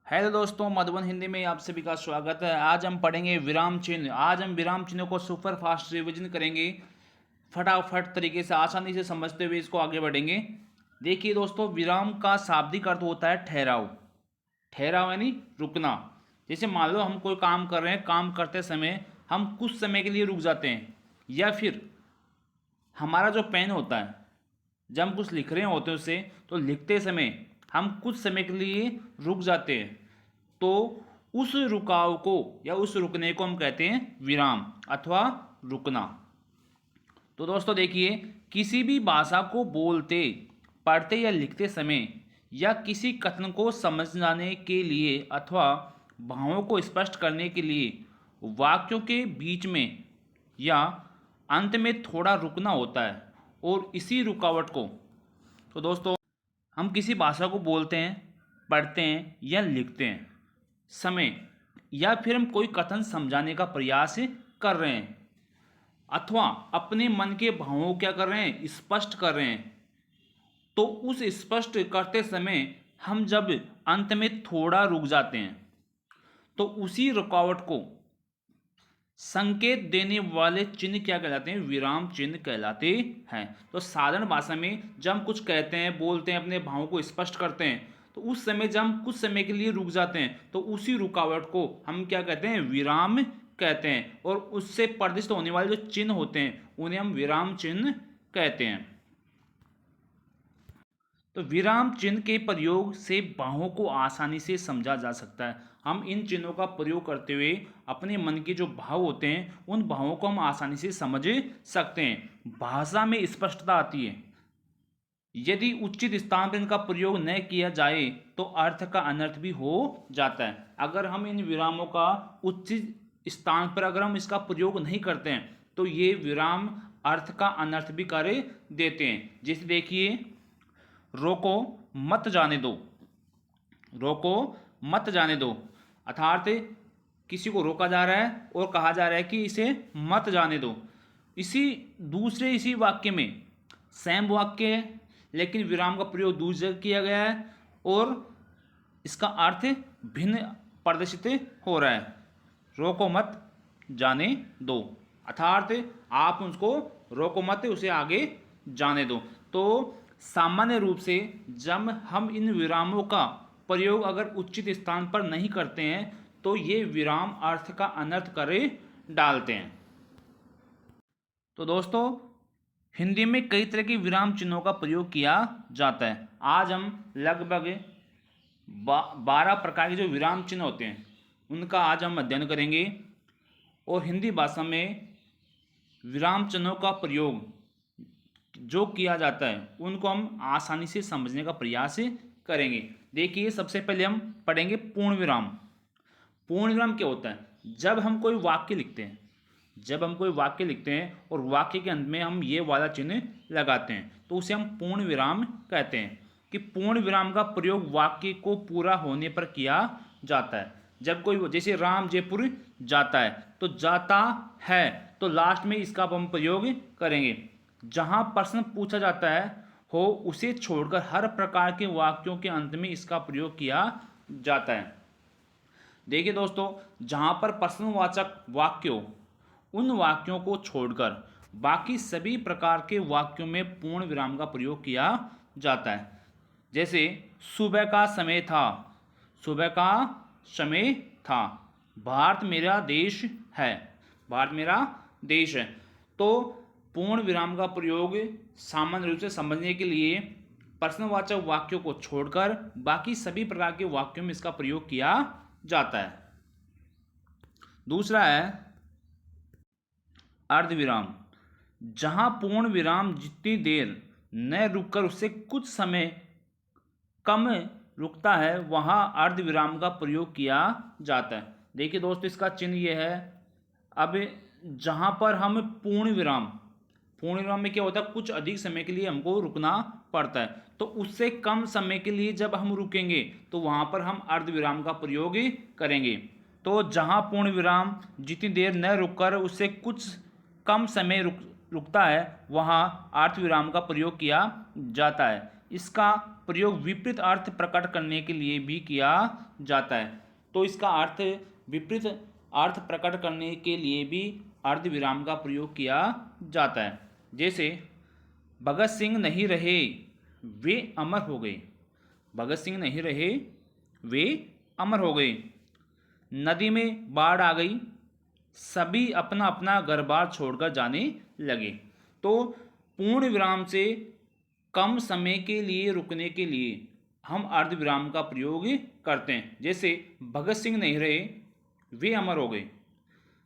Hello दोस्तों, मधुबन हिंदी में आप सभी का स्वागत है। आज हम पढ़ेंगे विराम चिन्ह। आज हम विराम चिन्ह को सुपर फास्ट रिवीजन करेंगे। फटाफट तरीके से आसानी से समझते हुए इसको आगे बढ़ेंगे। देखिए दोस्तों, विराम का शाब्दिक अर्थ होता है ठहराव। ठहराव यानी रुकना। जैसे मान लो हम कोई काम कर रहे हैं, काम करते समय हम कुछ समय के लिए रुक जाते हैं, या फिर हमारा जो पेन होता है, जब हम कुछ लिख रहे होते हैं उससे, तो लिखते समय हम कुछ समय के लिए रुक जाते हैं, तो उस रुकाव को या उस रुकने को हम कहते हैं विराम अथवा रुकना। तो दोस्तों देखिए, किसी भी भाषा को बोलते, पढ़ते या लिखते समय या किसी कथन को समझाने के लिए अथवा भावों को स्पष्ट करने के लिए वाक्यों के बीच में या अंत में थोड़ा रुकना होता है। और इसी रुकावट को, तो दोस्तों, हम किसी भाषा को बोलते हैं, पढ़ते हैं या लिखते हैं समय, या फिर हम कोई कथन समझाने का प्रयास कर रहे हैं अथवा अपने मन के भावों क्या कर रहे हैं, स्पष्ट कर रहे हैं, तो उस स्पष्ट करते समय हम जब अंत में थोड़ा रुक जाते हैं, तो उसी रुकावट को संकेत देने वाले चिन्ह क्या कहलाते हैं, विराम चिन्ह कहलाते हैं। तो साधारण भाषा में जब हम कुछ कहते हैं, बोलते हैं, अपने भावों को स्पष्ट करते हैं, तो उस समय जब हम कुछ समय के लिए रुक जाते हैं, तो उसी रुकावट को हम क्या कहते हैं, विराम कहते हैं। और उससे प्रदिष्ट होने वाले जो चिन्ह होते हैं उन्हें हम विराम चिन्ह कहते हैं। तो विराम चिन्ह के प्रयोग से भावों को आसानी से समझा जा सकता है। हम इन चिन्हों का प्रयोग करते हुए अपने मन के जो भाव होते हैं उन भावों को हम आसानी से समझ सकते हैं। भाषा में स्पष्टता आती है। यदि उचित स्थान पर इनका प्रयोग न किया जाए तो अर्थ का अनर्थ भी हो जाता है। अगर हम इन विरामों का उचित स्थान पर अगर हम इसका प्रयोग नहीं करते हैं तो ये विराम अर्थ का अनर्थ भी कर देते हैं। जैसे देखिए, रोको मत जाने दो। रोको मत जाने दो अर्थात किसी को रोका जा रहा है और कहा जा रहा है कि इसे मत जाने दो। इसी वाक्य में सेम वाक्य है, लेकिन विराम का प्रयोग दूसरी जगह किया गया है और इसका अर्थ भिन्न प्रदर्शित हो रहा है। रोको मत जाने दो अर्थात आप उसको रोको मत, उसे आगे जाने दो। तो सामान्य रूप से जब हम इन विरामों का प्रयोग अगर उचित स्थान पर नहीं करते हैं तो ये विराम अर्थ का अनर्थ करे डालते हैं। तो दोस्तों, हिंदी में कई तरह के विराम चिन्हों का प्रयोग किया जाता है। आज हम लगभग 12 प्रकार के जो विराम चिन्ह होते हैं उनका आज हम अध्ययन करेंगे। और हिंदी भाषा में विराम चिन्हों का प्रयोग जो किया जाता है उनको हम आसानी से समझने का प्रयास करेंगे। देखिए, सबसे पहले हम पढ़ेंगे पूर्ण विराम। पूर्ण विराम क्या होता है? जब हम कोई वाक्य लिखते हैं, और वाक्य के अंत में हम ये वाला चिन्ह लगाते हैं तो उसे हम पूर्ण विराम कहते हैं। कि पूर्ण विराम का प्रयोग वाक्य को पूरा होने पर किया जाता है। जब कोई, जैसे राम जयपुर जाता है, तो जाता है तो लास्ट में इसका हम प्रयोग करेंगे। जहां प्रश्न पूछा जाता है हो उसे छोड़कर हर प्रकार के वाक्यों के अंत में इसका प्रयोग किया जाता है। देखिए दोस्तों, जहां पर प्रश्नवाचक वाक्य हो उन वाक्यों को छोड़कर बाकी सभी प्रकार के वाक्यों में पूर्ण विराम का प्रयोग किया जाता है। जैसे सुबह का समय था, सुबह का समय था, भारत मेरा देश है, भारत मेरा देश है। तो पूर्ण विराम का प्रयोग सामान्य रूप से समझने के लिए प्रश्नवाचक वाक्यों को छोड़कर बाकी सभी प्रकार के वाक्यों में इसका प्रयोग किया जाता है। दूसरा है अर्धविराम। जहां पूर्ण विराम जितनी देर न रुककर उससे कुछ समय कम रुकता है वहां अर्धविराम का प्रयोग किया जाता है। देखिए दोस्तों, इसका चिन्ह यह है। अब जहां पर हम पूर्ण विराम में क्या होता है, कुछ अधिक समय के लिए हमको रुकना पड़ता है, तो उससे कम समय के लिए जब हम रुकेंगे तो वहां पर हम अर्धविराम का प्रयोग करेंगे। तो जहां पूर्ण विराम जितनी देर न रुककर उससे कुछ कम समय रुकता है वहां अर्धविराम का प्रयोग किया जाता है। इसका प्रयोग विपरीत अर्थ प्रकट करने के लिए भी किया जाता है। तो इसका अर्थ विपरीत अर्थ प्रकट करने के लिए भी अर्धविराम का प्रयोग किया जाता है। जैसे भगत सिंह नहीं रहे वे अमर हो गए, भगत सिंह नहीं रहे वे अमर हो गए। नदी में बाढ़ आ गई, सभी अपना अपना घर बार छोड़कर जाने लगे। तो पूर्ण विराम से कम समय के लिए रुकने के लिए हम अर्धविराम का प्रयोग करते हैं। जैसे भगत सिंह नहीं रहे वे अमर हो गए,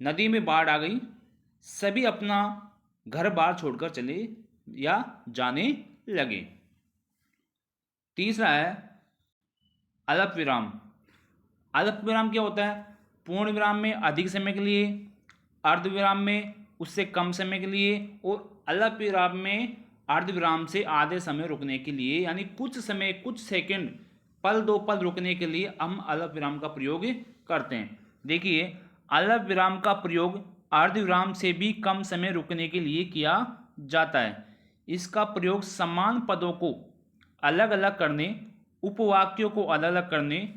नदी में बाढ़ आ गई, सभी अपना घर बार छोड़कर चले या जाने लगे। तीसरा है अल्प विराम। अल्प विराम क्या होता है? पूर्ण विराम में अधिक समय के लिए, अर्धविराम में उससे कम समय के लिए, और अल्प विराम में अर्धविराम से आधे समय रुकने के लिए, यानी कुछ समय, कुछ सेकंड, पल दो पल रुकने के लिए हम अल्प विराम का प्रयोग करते हैं। देखिए, अल्प विराम का प्रयोग अर्धविराम से भी कम समय रुकने के लिए किया जाता है। इसका प्रयोग समान पदों को अलग अलग करने, उपवाक्यों को अलग अलग करने,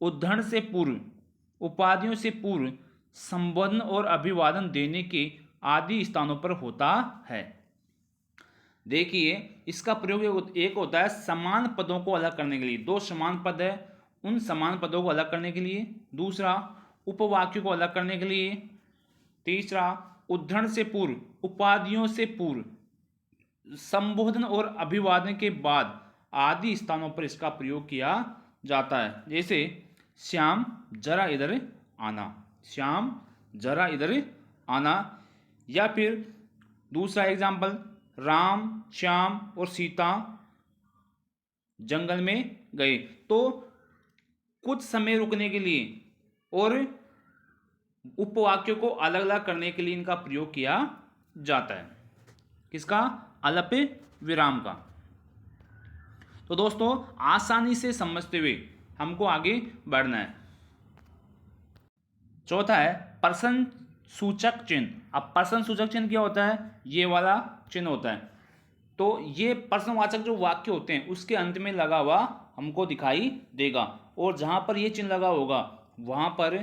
उद्धरण से पूर्व, उपाधियों से पूर्व संबोधन और अभिवादन देने के आदि स्थानों पर होता है। देखिए, इसका प्रयोग एक होता है समान पदों को अलग करने के लिए, दो समान पद है उन समान पदों को अलग करने के लिए। दूसरा, उपवाक्यों को अलग करने के लिए। तीसरा, उद्धरण से पूर्व, उपाधियों से पूर्व, संबोधन और अभिवादन के बाद आदि स्थानों पर इसका प्रयोग किया जाता है। जैसे श्याम जरा इधर आना, श्याम जरा इधर आना। या फिर दूसरा एग्जाम्पल, राम, श्याम और सीता जंगल में गए। तो कुछ समय रुकने के लिए और उपवाक्यों को अलग अलग करने के लिए इनका प्रयोग किया जाता है। किसका? अल्प विराम का। तो दोस्तों, आसानी से समझते हुए हमको आगे बढ़ना है। चौथा है प्रश्न सूचक चिन्ह। अब प्रश्न सूचक चिन्ह क्या होता है? ये वाला चिन्ह होता है। तो ये प्रश्नवाचक जो वाक्य होते हैं उसके अंत में लगा हुआ हमको दिखाई देगा, और जहां पर ये चिन्ह लगा होगा वहां पर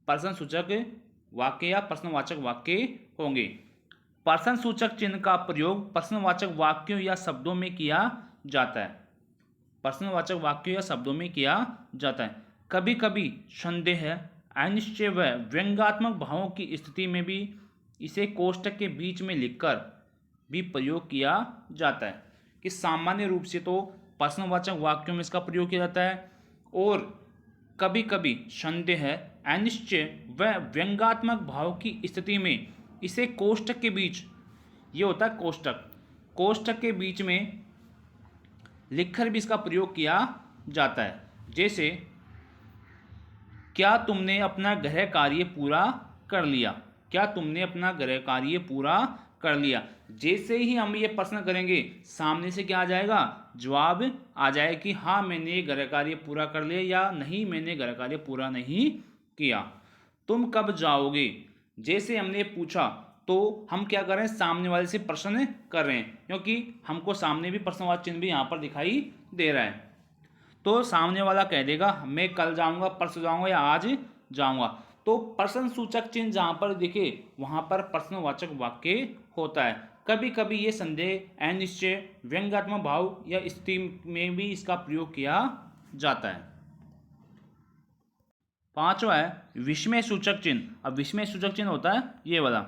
प्रश्न सूचक वाक्य या प्रश्नवाचक वाक्य होंगे। प्रश्न सूचक चिन्ह का प्रयोग प्रश्नवाचक वाक्यों या शब्दों में किया जाता है। प्रश्नवाचक वाक्यों या शब्दों में किया जाता है। कभी कभी संदेह, अनिश्चय व व्यंग्यात्मक भावों की स्थिति में भी इसे कोष्टक के बीच में लिखकर भी प्रयोग किया जाता है। कि सामान्य रूप से तो प्रश्नवाचक वाक्यों में इसका प्रयोग किया जाता है, और कभी कभी संदेह, अनिश्चय व व्यंग्यात्मक भाव की स्थिति में इसे कोष्टक के बीच, ये होता है कोष्टक, कोष्टक के बीच में लिखकर भी इसका प्रयोग किया जाता है। जैसे क्या तुमने अपना गृह कार्य पूरा कर लिया? क्या तुमने अपना गृह कार्य पूरा कर लिया? जैसे ही हम ये प्रश्न करेंगे सामने से क्या आ जाएगा? जवाब आ जाए कि हाँ मैंने गृह कार्य पूरा कर लिया, या नहीं मैंने गृह कार्य पूरा नहीं किया। तुम कब जाओगे? जैसे हमने पूछा तो हम क्या कर रहे हैं? सामने वाले से प्रश्न कर रहे हैं, क्योंकि हमको सामने भी प्रश्नवाचक चिन्ह भी यहाँ पर दिखाई दे रहा है। तो सामने वाला कह देगा मैं कल जाऊंगा, परसों जाऊंगा या आज जाऊंगा। तो प्रश्न सूचक चिन्ह जहां पर दिखे वहां पर प्रश्नवाचक वाक्य होता है। कभी कभी ये संदेह, अनिश्चय, व्यंग्यात्मक भाव या स्थिति में भी इसका प्रयोग किया जाता है। पांचवा है विस्मय सूचक चिन्ह। अब विस्मय सूचक चिन्ह होता है ये वाला।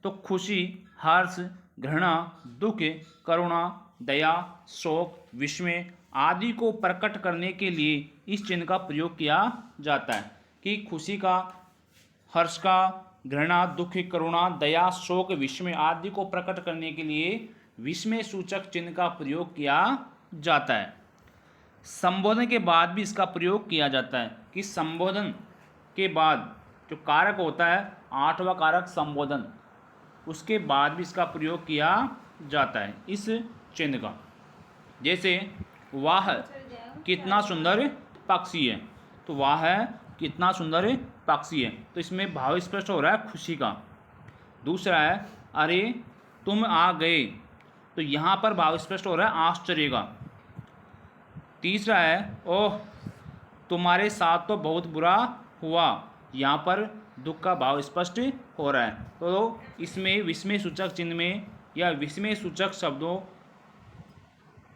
तो खुशी, हर्ष, घृणा, दुख, करुणा, दया, शोक, विस्मय आदि को प्रकट करने के लिए इस चिन्ह का प्रयोग किया जाता है। कि खुशी का, हर्ष का, घृणा, दुख, करुणा, दया, शोक, विस्मय आदि को प्रकट करने के लिए विस्मय सूचक चिन्ह का प्रयोग किया जाता है। संबोधन के बाद भी इसका प्रयोग किया जाता है। कि संबोधन के बाद जो कारक होता है, आठवां कारक संबोधन, उसके बाद भी इसका प्रयोग किया जाता है इस चिन्ह का। जैसे वाह कितना सुंदर पक्षी है, तो वाह कितना सुंदर पक्षी है, तो इसमें भाव स्पष्ट हो रहा है खुशी का। दूसरा है अरे तुम आ गए, तो यहाँ पर भाव स्पष्ट हो रहा है आश्चर्य का। तीसरा है ओह तुम्हारे साथ तो बहुत बुरा हुआ, यहाँ पर दुख का भाव स्पष्ट हो रहा है। तो इसमें विस्मय सूचक चिन्ह में या विस्मय सूचक शब्दों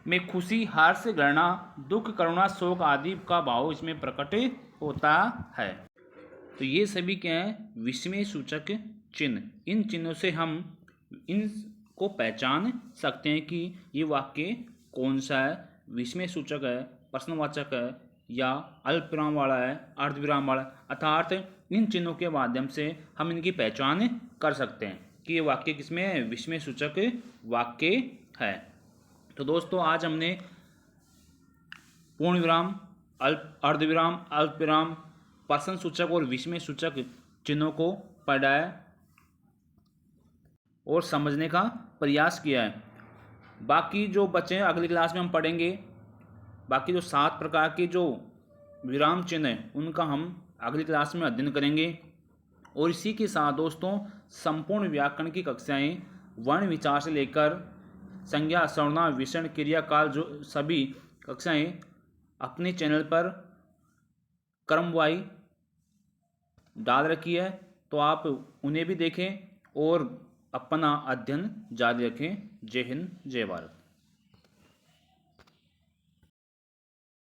में खुशी, हर्ष, घृणा, दुख, करुणा, शोक आदि का भाव इसमें प्रकट होता है। तो ये सभी क्या हैं? विस्मय सूचक चिन्ह। इन चिन्हों से हम इनको पहचान सकते हैं कि ये वाक्य कौन सा है, विस्मय सूचक है, प्रश्नवाचक है या अल्प विराम वाला है, अर्ध विराम वाला। अर्थात इन चिन्हों के माध्यम से हम इनकी पहचान कर सकते हैं कि ये वाक्य किसमें है, विस्मय सूचक वाक्य है। तो दोस्तों आज हमने पूर्ण विराम, अर्ध विराम, अल्प विराम, प्रश्न सूचक और विस्मय सूचक चिन्हों को पढ़ा है और समझने का प्रयास किया है। बाकी जो बचे हैं अगली क्लास में हम पढ़ेंगे। बाकी जो 7 प्रकार के जो विराम चिन्ह हैं उनका हम अगली क्लास में अध्ययन करेंगे। और इसी के साथ दोस्तों संपूर्ण व्याकरण की कक्षाएं वर्ण विचार से लेकर संज्ञा, सर्वनाम, विशेषण, क्रिया, काल जो सभी कक्षाएं अपने चैनल पर क्रमवाई डाल रखी है, तो आप उन्हें भी देखें और अपना अध्ययन जारी रखें। जय हिंद, जय भारत।